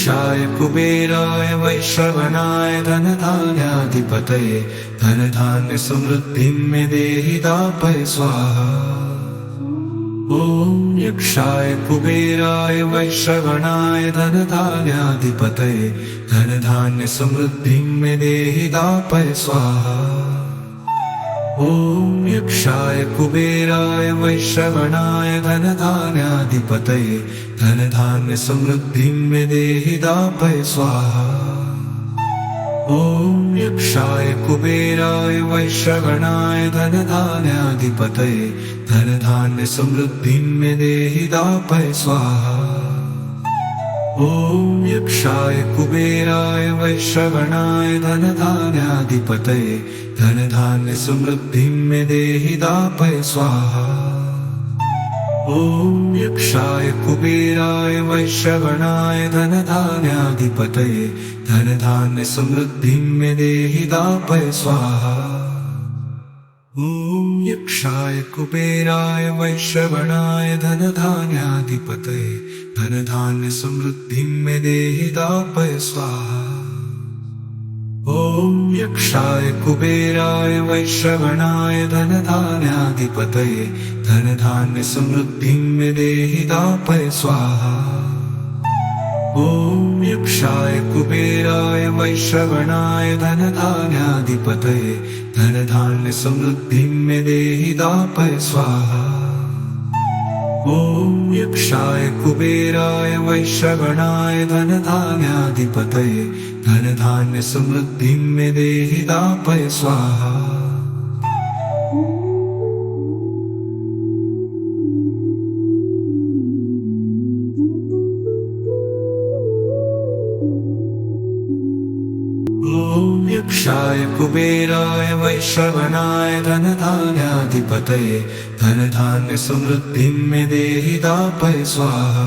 यक्षाय कुबेराय वैश्रवणाय धनधान्याधिपतये धनधान्य समृद्धिं मे देहि दापय स्वाहा। ओम यक्षाय कुबेराय वैश्रवणाय धनधान्याधिपतये धनधान्य समृद्धिं मे देहि दापय स्वाहा। ओम यक्षाय कुबेराय वैश्रवणाय धनधान्याधिपतये धनधान्य समृद्धिं मे देहि दापय स्वाहा। ओम यक्षाय कुबेराय वैश्रवणाय धनधान्याधिपतये धनधान्य समृद्धिं मे देहि दापय स्वाहा। ओम यक्षाय कुबेराय वैश्रवणाय धनधान्याधिपतये धनधान्य समृद्धिं मे देहि दापय स्वाहा। ओम यक्षाय कुबेराय वैश्रवणाय धनधान्याधिपतये धनधान्य समृद्धिं मे देहि दापय स्वाहा। ओम यक्षाय कुबेराय वैश्रवणाय धनधान्याधिपतये धनधान्य समृद्धिं मे देहि दापय स्वाहा। ओम यक्षाय कुबेराय वैश्रवणाय धनधान्याधिपतये धनधान्य समृद्धिं मे देहि दापय स्वाहा। ओम यक्षाय कुबेराय वैश्रवणाय धनधान्याधिपतये धनधान्य समृद्धिं मे देहि दापय स्वाहा। ओम यक्षाय कुबेराय वैश्रवणाय धनधान्याधिपतये धनधान्य समृद्धिं मे देहि दापय स्वाहा। ओम यक्षाय कुबेराय वैश्रवणाय धनधान्याधिपतये धनधान्य समृद्धिं मे देहि दापय स्वाहा।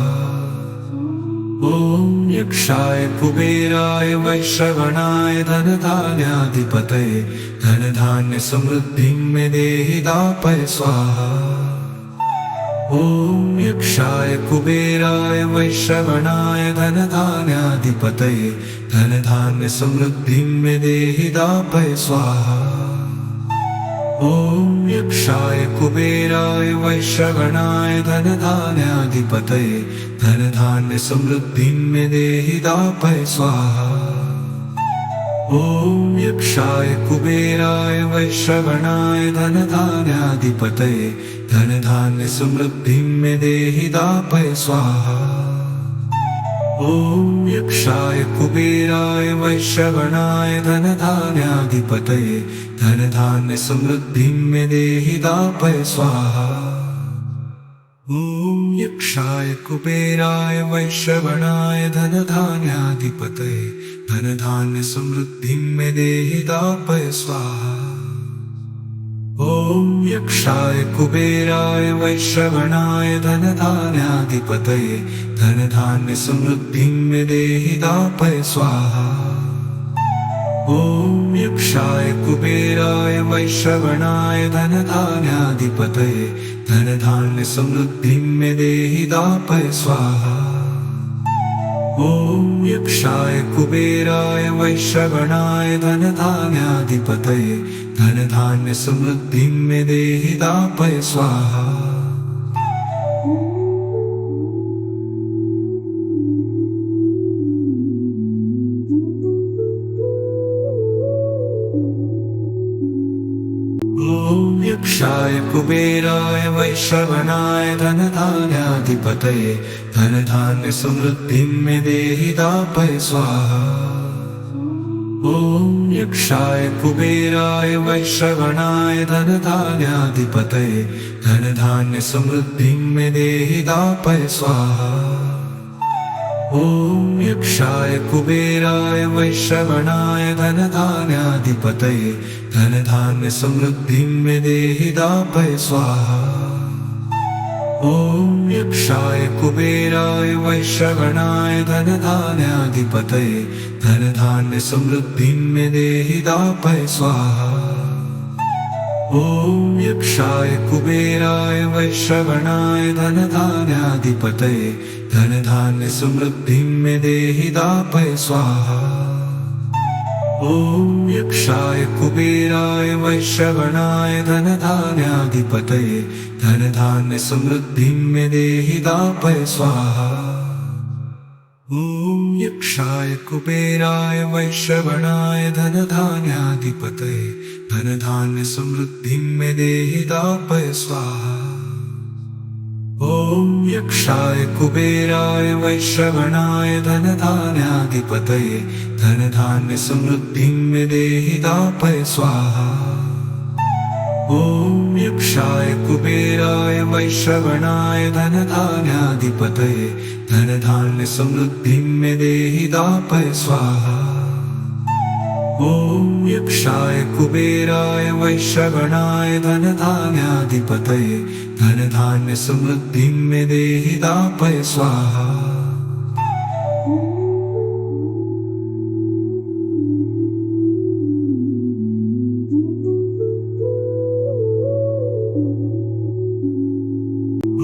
ओम यक्षाय कुबेराय वैश्रवणाय धनधान्याधिपतये धनधान्य समृद्धिं मे देहि दापय स्वाहा। ओम यक्षाय कुबेराय वैश्रवणाय धनधान्याधिपतये धनधान्य समृद्धिं मे देहि दापय स्वाहा। ओम यक्षाय कुबेराय वैश्रवणाय धनधान्याधिपतये धनधान्य समृद्धिं मे देहि दापय स्वाहा। ओम यक्षाय कुबेराय वैश्रवणाय धनधान्याधिपतये धनधान्य समृद्धिं मे देहि दापय स्वाहा। ओम यक्षाय कुबेराय वैश्रवणाय धनधान्याधिपतये धनधान्य समृद्धिं मे देहि दापय स्वाहा। ओम यक्षाय कुबेराय वैश्रवणाय धनधान्याधिपतये धनधान्य समृद्धिं मे देहि दापय स्वाहा। ओम यक्षाय कुबेराय वैश्रवणाय धनधान्याधिपतये धनधान्य समृद्धिं मे देहि दापय स्वाहा। ओम यक्षाय कुबेराय वैश्रवणाय धनधान्याधिपतये धनधान्य समृद्धिं मे देहि दापय स्वाहा। ओम यक्षाय कुबेराय वैश्रवणाय धनधान्याधिपतये धनधान्य समृद्धिं मे देहि दापय स्वाहा। ओम यक्षाय कुबेराय वैश्रवणाय धनधान्याधिपतये धनधान्य समृद्धिं मे देहि दापय स्वाहा। ओम यक्षाय कुबेराय वैश्रवणाय धनधान्याधिपतये धनधान्य समृद्धिं मे देहि दापय स्वाहा। ओम यक्षाय कुबेराय वैश्रवणाय धनधान्याधिपतये धनधान्य समृद्धिं मे देहि दापय स्वाहा। ओम यक्षाय कुबेराय वैश्रवणाय धनधान्याधिपतये धनधान्य समृद्धिं मे देहि दापय स्वाहा। ओम यक्षाय कुबेराय वैश्रवणाय धनधान्याधिपतये धन धान्य समृद्धि में देहि दापय स्वाहा। ओम यक्षाय कुबेराय वैश्रवणाय धन धान्याधिपतये धन धान्य समृद्धि में देहि दापय स्वाहा। ओम यक्षाय कुबेराय वैश्रवणाय धन धान्याधिपतये धन धान्य समृद्धि में देहि दापय स्वाहा। ओम यक्षाय कुबेराय वैश्रवणाय धन धान्याधिपतये धन धान्य समृद्धि में देहि दापय स्वाहा। ओम यक्षाय कुबेराय वैश्रवणाय धन धान्याधिपतये धन धान्य समृद्धि में देहि दापय स्वाहा। ओम यक्षाय कुबेराय वैश्रवणाय धन धान्याधिपतये धन धान्य समृद्धि में देहि दापय स्वाहा।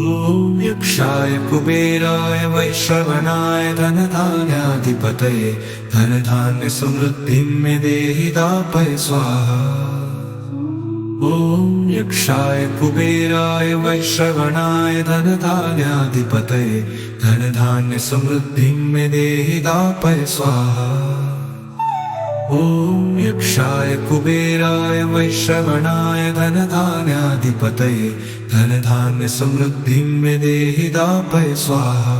ओम यक्षाय कुबेराय वैश्रवणाय धन धान्याधिपतये धन धान्य समृद्धि में देहि दापय स्वाहा। ओम यक्षाय कुबेराय वैश्रवणाय धन धान्याधिपतये धन धान्य समृद्धि में देहि दापय स्वाहा। ओम यक्षाय कुबेराय वैश्रवणाय धन धान्याधिपतये धन धान्य समृद्धि में देहि दापय स्वाहा।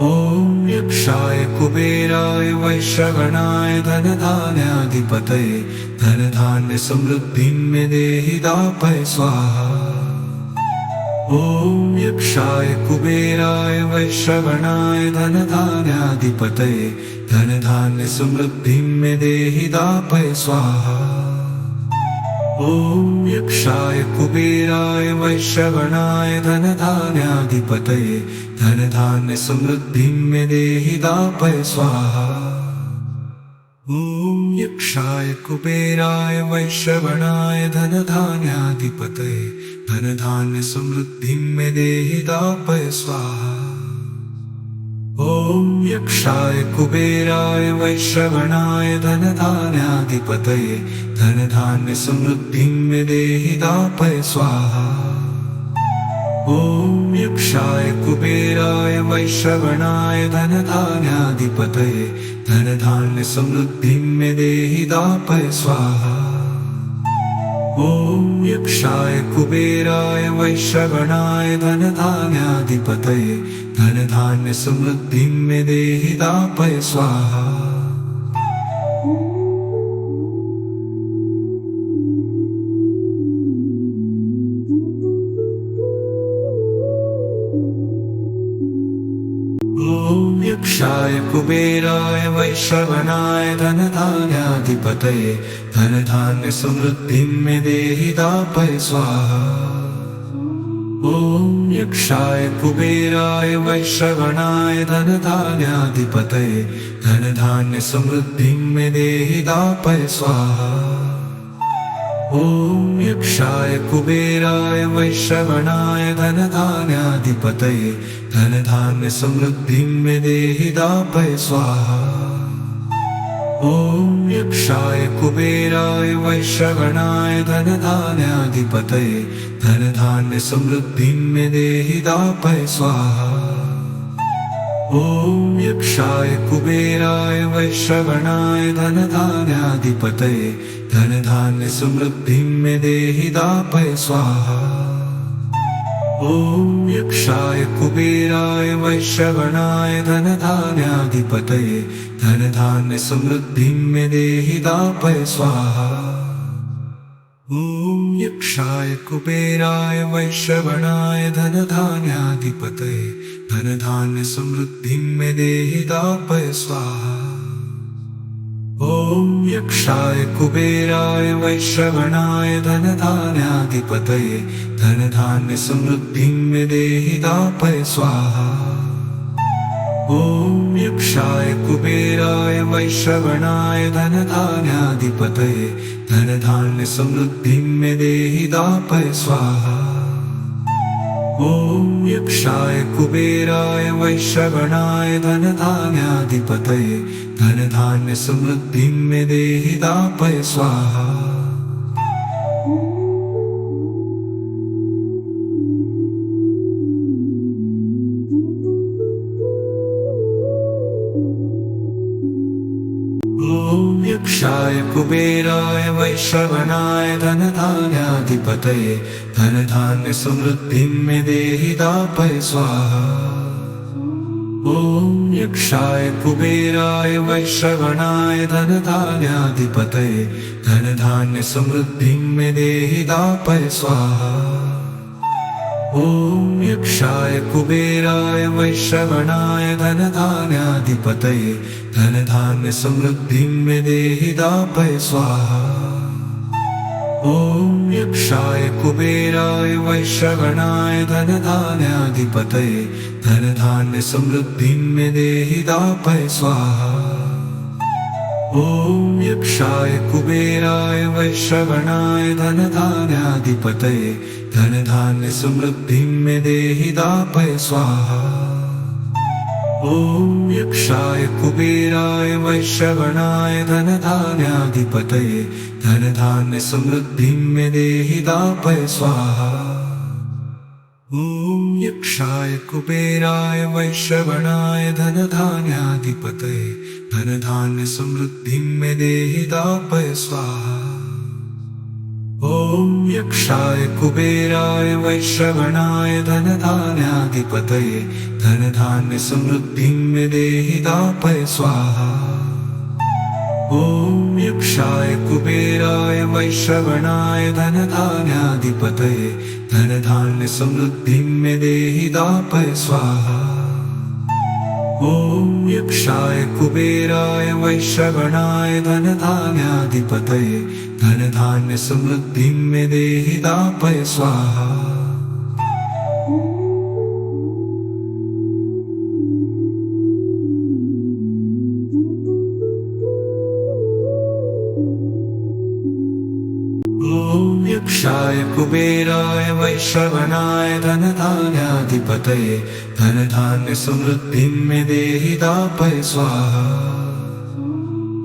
ओम यक्षाय कुबेराय वैश्रवणाय धन धान्याधिपतये धन धान्य समृद्धि में देहि दापय स्वाहा। ओम यक्षाय कुबेराय वैश्रवणाय धन धान्याधिपतये धन धान्य समृद्धि में देहि दापय स्वाहा। ओम यक्षाय कुबेराय वैश्रवणाय धन धान्याधिपतये धन धान्य समृद्धि में देहि दापय स्वाहा। ओम यक्षाय कुबेराय वैश्रवणाय धन धान्याधिपतये धन धान्य समृद्धि में देहि दापय स्वाहा। ओम यक्षाय कुबेराय वैश्रवणाय धन धान्याधिपतये धन धान्य समृद्धि में देहि दापय स्वाहा। ओम यक्षाय कुबेराय वैश्रवणाय धन धान्याधिपतये धन धान्य समृद्धि में देहि दापय स्वाहा। ओम यक्षाय कुबेराय वैश्रवणाय धन धान्याधिपतये धन धान्य समृद्धि में देहि दापय स्वाहा। ओम यक्षाय कुबेराय वैश्रवणाय धन धान्याधिपतये धन धान्य समृद्धि में देहि दापय स्वाहा। ओम यक्षाय कुबेराय वैश्रवणाय धन धान्याधिपतये धन धान्य समृद्धि में देहि दापय स्वाहा। ओम यक्षाय कुबेराय वैश्रवणाय धन धान्याधिपतये धन धान्य समृद्धि में देहि दापय स्वाहा। ओम यक्षाय कुबेराय वैश्रवणाय धन धान्याधिपतये धन धान्य समृद्धि में देहि दापय स्वाहा। ओम यक्षाय कुबेराय वैश्रवणाय धन धान्याधिपतये धन धान्य समृद्धि में देहि दापय स्वाहा। ओम यक्षाय कुबेराय वैश्रवणाय धन धान्याधिपतये धन धान्य समृद्धि में देहि दापय स्वाहा। ओम यक्षाय कुबेराय वैश्रवणाय धन धान्याधिपतये धन धान्य समृद्धि में देहि दापय स्वाहा। ओम यक्षाय कुबेराय वैश्रवणाय धन धान्याधिपतये धन धान्य समृद्धि में देहि दापय स्वाहा। ओम यक्षाय कुबेराय वैश्रवणाय धन धान्याधिपतये धन धान्य समृद्धि में देहि दापय स्वाहा। ॐ यक्षाय कुबेराय वैश्रवणाय धनधान्याधिपतये धनधान्य समृद्धिं मे देहि दापय स्वाहा। ॐ यक्षाय कुबेराय वैश्रवणाय धनधान्याधिपतये धनधान्य समृद्धिं मे देहि दापय स्वाहा। ॐ यक्षाय कुबेराय वैश्रवणाय धनधान्याधिपतये धनधान्य समृद्धिं मे देहि दापय स्वाहा। ॐ यक्षाय कुबेराय वैश्रवणाय धनधान्याधिपतये धनधान्य समृद्धिं मे देहि दापय स्वाहा। ॐ यक्षाय कुबेराय वैश्रवणाय धनधान्याधिपतये धनधान्य समृद्धिं मे देहि दापय स्वाहा। ॐ यक्षाय कुबेराय वैश्रवणाय धनधान्याधिपतये धनधान्य समृद्धिं मे देहि दापय स्वाहा। ॐ यक्षाय कुबेराय वैश्रवणाय धनधान्याधिपतये धनधान्य समृद्धिं मे देहि दापय स्वाहा। ॐ यक्षाय कुबेराय वैश्रवणाय धनधान्याधिपतये धनधान्य समृद्धिं मे देहि दापय स्वाहा। ॐ यक्षाय कुबेराय वैश्रवणाय धनधान्याधिपतये धनधान्य समृद्धिं मे देहि दापय स्वाहा। ॐ यक्षाय कुबेराय वैश्रवणाय धनधान्याधिपतये धनधान्य समृद्धिं मे देहि दापय स्वाहा। ॐ यक्षाय कुबेराय वैश्रवणाय धनधान्याधिपतये धनधान्य समृद्धिं मे देहि दापय स्वाहा। ॐ यक्षाय कुबेराय वैश्रवणाय धनधान्याधिपतये धनधान्य समृद्धिं मे देहि दापय स्वाहा।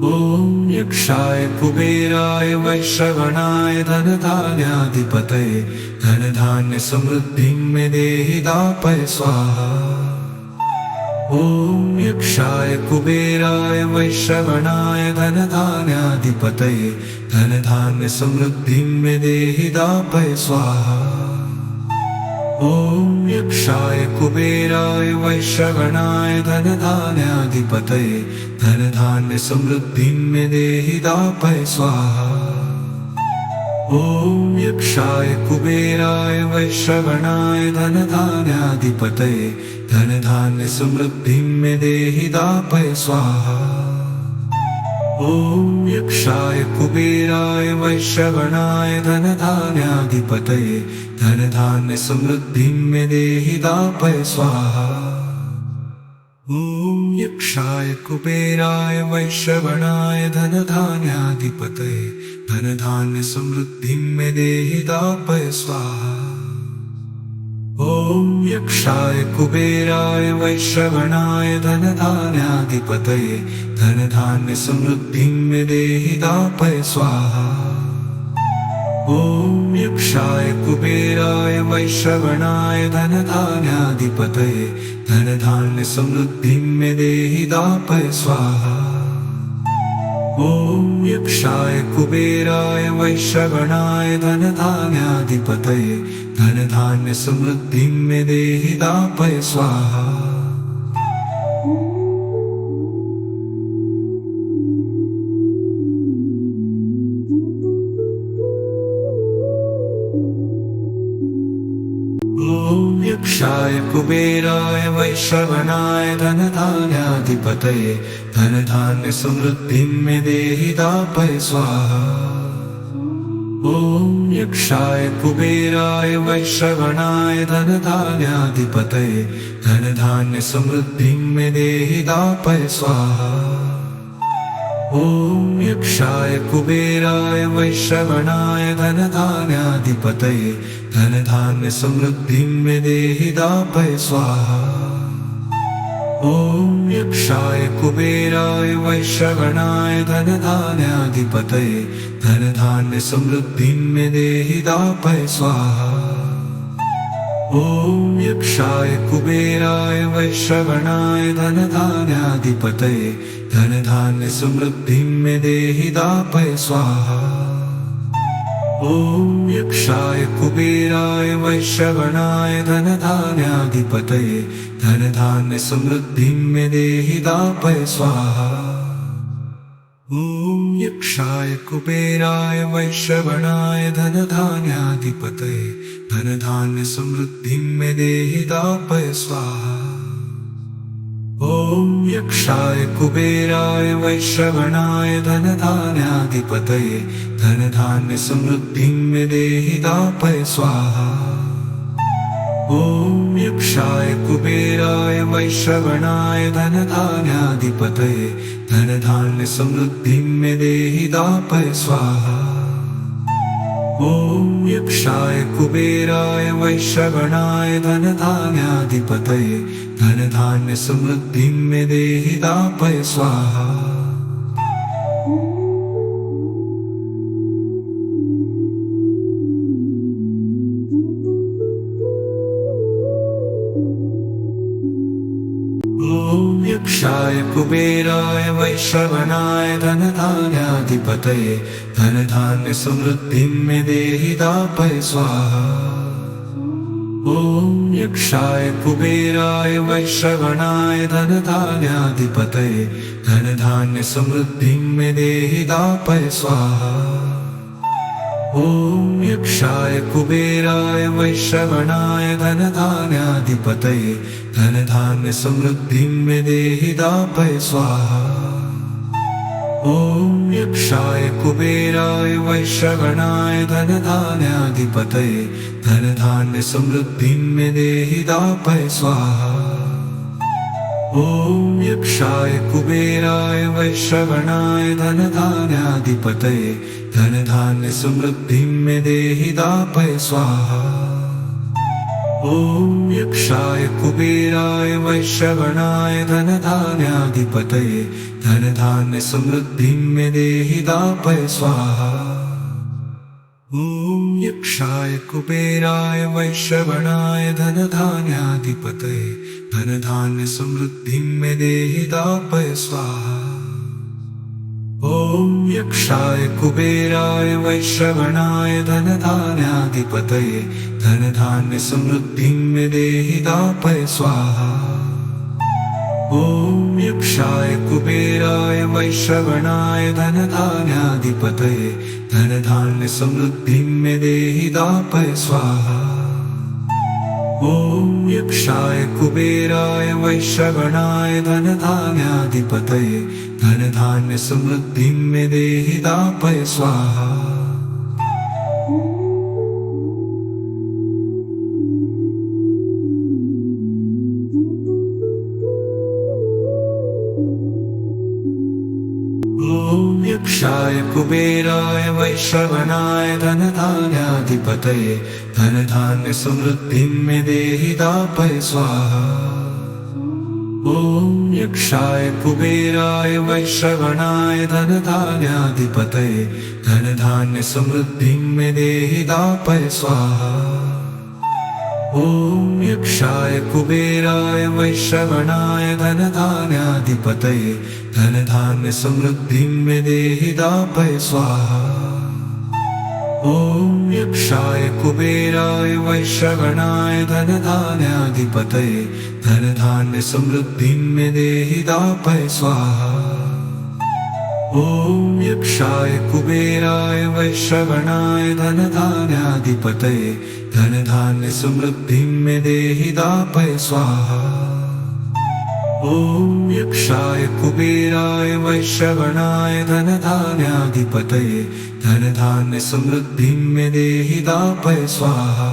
ॐ यक्षाय कुबेराय वैश्रवणाय धनधान्याधिपतये धनधान्य समृद्धिं मे देहि दापय स्वाहा। ॐ यक्षाय कुबेराय वैश्रवणाय धनधान्याधिपतये धनधान्य समृद्धिं मे देहि दापय स्वाहा। ॐ यक्षाय कुबेराय वैश्रवणाय धनधान्याधिपतये धनधान्य समृद्धिं मे देहि दापय स्वाहा। ॐ यक्षाय कुबेराय वैश्रवणाय धनधान्याधिपतये धनधान्य समृद्धिं मे देहि दापय स्वाहा। ॐ यक्षाय कुबेराय वैश्रवणाय धनधान्याधिपतये धनधान्य समृद्धिं मे देहि दापय स्वाहा। ॐ यक्षाय कुबेराय वैश्रवणाय धनधान्याधिपतये धनधान्य समृद्धिं मे देहि दापय स्वाहा। ॐ यक्षाय कुबेराय वैश्रवणाय धनधान्याधिपतये धनधान्य समृद्धिं मे देहि दापय स्वाहा। ॐ यक्षाय कुबेराय वैश्रवणाय धनधान्याधिपतये धनधान्य समृद्धिं मे देहि दापय स्वाहा। ॐ यक्षाय कुबेराय वैश्रवणाय धनधान्याधिपतये धनधान्य समृद्धिं मे देहि दापय स्वाहा। ॐ यक्षाय कुबेराय वैश्रवणाय धनधान्याधिपतये धनधान्य समृद्धिं मे देहि दापय स्वाहा। ॐ यक्षाय कुबेराय वैश्रवणाय धनधान्याधिपतये धनधान्य समृद्धिं मे देहि दापय स्वाहा। ॐ यक्षाय कुबेराय वैश्रवणाय धनधान्याधिपतये धनधान्य समृद्धिं मे देहि दापय स्वाहा। ॐ यक्षाय कुबेराय वैश्रवणाय धनधान्याधिपतये धनधान्य समृद्धिं मे देहि दापय स्वाहा। ॐ यक्षाय कुबेराय वैश्रवणाय धनधान्याधिपतये धनधान्य समृद्धिं मे देहि दापय स्वाहा। ॐ यक्षाय कुबेराय वैश्रवणाय धनधान्याधिपतये धनधान्य समृद्धिं मे देहि दापय स्वाहा। ॐ यक्षाय कुबेराय वैश्रवणाय धनधान्याधिपतये धनधान्य समृद्धिं मे देहि दापय स्वाहा। ॐ यक्षाय कुबेराय वैश्रवणाय धनधान्याधिपतये धनधान्य समृद्धिं मे देहि दापय स्वाहा। ॐ यक्षाय कुबेराय वैश्रवणाय धनधान्याधिपतये धनधान्य समृद्धिं मे देहि दापय स्वाहा। ॐ यक्षाय कुबेराय वैश्रवणाय धनधान्याधिपतये धनधान्य समृद्धिं मे देहि दापय स्वाहा। ॐ यक्षाय कुबेराय वैश्रवणाय धनधान्याधिपतये धनधान्य समृद्धिं मे देहि दापय स्वाहा। ॐ यक्षाय कुबेराय वैश्रवणाय धनधान्याधिपतये धनधान्य समृद्धिं मे देहि दापय स्वाहा। ॐ यक्षाय कुबेराय वैश्रवणाय धनधान्याधिपतये धनधान्य समृद्धिं मे देहि दापय स्वाहा। ॐ यक्षाय कुबेराय वैश्रवणाय धनधान्याधिपतये धनधान्य समृद्धिं मे देहि दापय स्वाहा। ॐ यक्षाय कुबेराय वैश्रवणाय धनधान्याधिपतये धनधान्य समृद्धिं मे देहि दापय स्वाहा। ॐ यक्षाय कुबेराय वैश्रवणाय धनधान्याधिपतये धनधान्य समृद्धिं मे देहि दापय स्वाहा। ॐ यक्षाय कुबेराय वैश्रवणाय धनधान्याधिपतये धनधान्य समृद्धिं मे देहि दापय स्वाहा। ॐ यक्षाय कुबेराय वैश्रवणाय धनधान्याधिपतये धनधान्य समृद्धिं मे देहि दापय स्वाहा। ॐ यक्षाय कुबेराय वैश्रवणाय धनधान्याधिपतये धनधान्य समृद्धिं मे देहि दापय स्वाहा। ॐ यक्षाय कुबेराय वैश्रवणाय धनधान्याधिपतये धनधान्य समृद्धिं मे देहि दापय स्वाहा। ॐ यक्षाय कुबेराय वैश्रवणाय धनधान्याधिपतये धनधान्य समृद्धिं मे देहि दापय स्वाहा। ॐ यक्षाय कुबेराय वैश्रवणाय धनधान्याधिपतये धनधान्य समृद्धिं मे देहि दापय स्वाहा। ॐ यक्षाय कुबेराय वैश्रवणाय धनधान्याधिपतये धनधान्य समृद्धिं मे देहि दापय स्वाहा। ॐ यक्षाय कुबेराय वैश्रवणाय धनधान्याधिपतये धनधान्य समृद्धिं मे देहि दापय स्वाहा। ॐ यक्षाय कुबेराय वैश्रवणाय धनधान्याधिपतये धनधान्य समृद्धिं मे देहि दापय स्वाहा। ॐ यक्षाय कुबेराय वैश्रवणाय धनधान्याधिपतये धनधान्य समृद्धिं मे देहि दापय स्वाहा।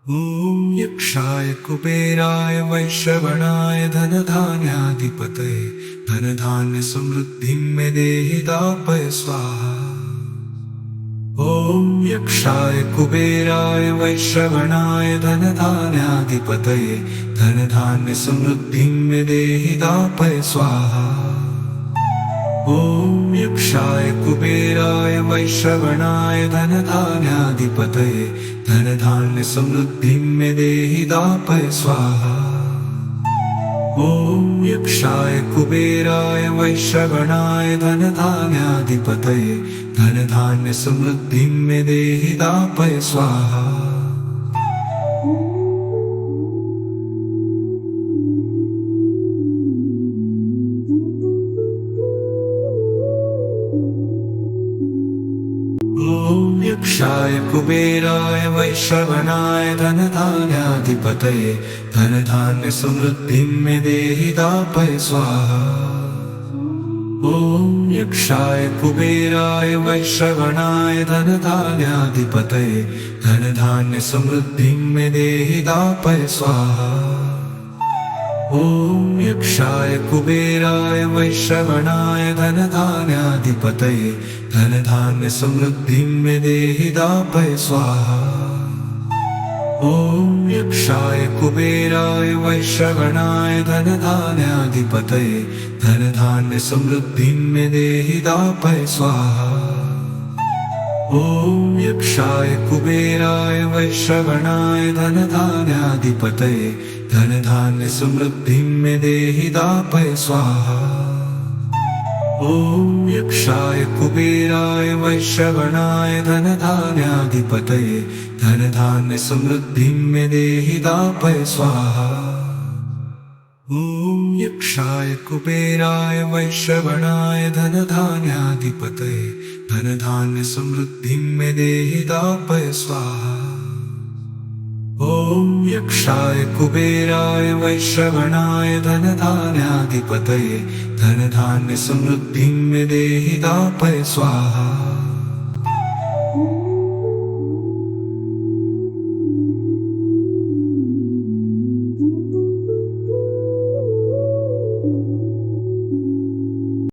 ॐ यक्षाय कुबेराय वैश्रवणाय धनधान्याधिपतये धनधान्य समृद्धिं मे देहि दापय स्वाहा। ॐ यक्षाय कुबेराय वैश्रवणाय धनधान्याधिपतये धनधान्य समृद्धिं मे देहि दापय स्वाहा। ॐ यक्षाय कुबेराय वैश्रवणाय धनधान्याधिपतये धनधान्य समृद्धिं मे देहि दापय स्वाहा। ॐ यक्षाय कुबेराय वैश्रवणाय धनधान्याधिपतये धनधान्य समृद्धिं मे देहि दापय स्वाहा। ॐ यक्षाय कुबेराय वैश्रवणाय धनधान्याधिपतये धनधान्य समृद्धिं मे देहि दापय स्वाहा। ॐ यक्षाय कुबेराय वैश्रवणाय धनधान्याधिपतये धनधान्य समृद्धिं मे देहि दापय स्वाहा। ॐ यक्षाय कुबेराय वैश्रवणाय धनधान्याधिपतये धनधान्य समृद्धिं मे देहि दापय स्वाहा। ॐ यक्षाय कुबेराय वैश्रवणाय धनधान्याधिपतये धनधान्य समृद्धिं मे देहि दापय स्वाहा। ॐ यक्षाय कुबेराय वैश्रवणाय धनधान्याधिपतये धनधान्य समृद्धिं मे देहि दापय स्वाहा। ॐ यक्षाय कुबेराय वैश्रवणाय धनधान्याधिपतये धनधान्य समृद्धिं मे देहि दापय स्वाहा। ॐ यक्षाय कुबेराय वैश्रवणाय धनधान्याधिपतये धनधान्य समृद्धिं मे देहि दापय स्वाहा। ॐ यक्षाय कुबेराय वैश्रवणाय धनधान्याधिपतये धनधान्य समृद्धिं मे देहि दापय स्वाहा।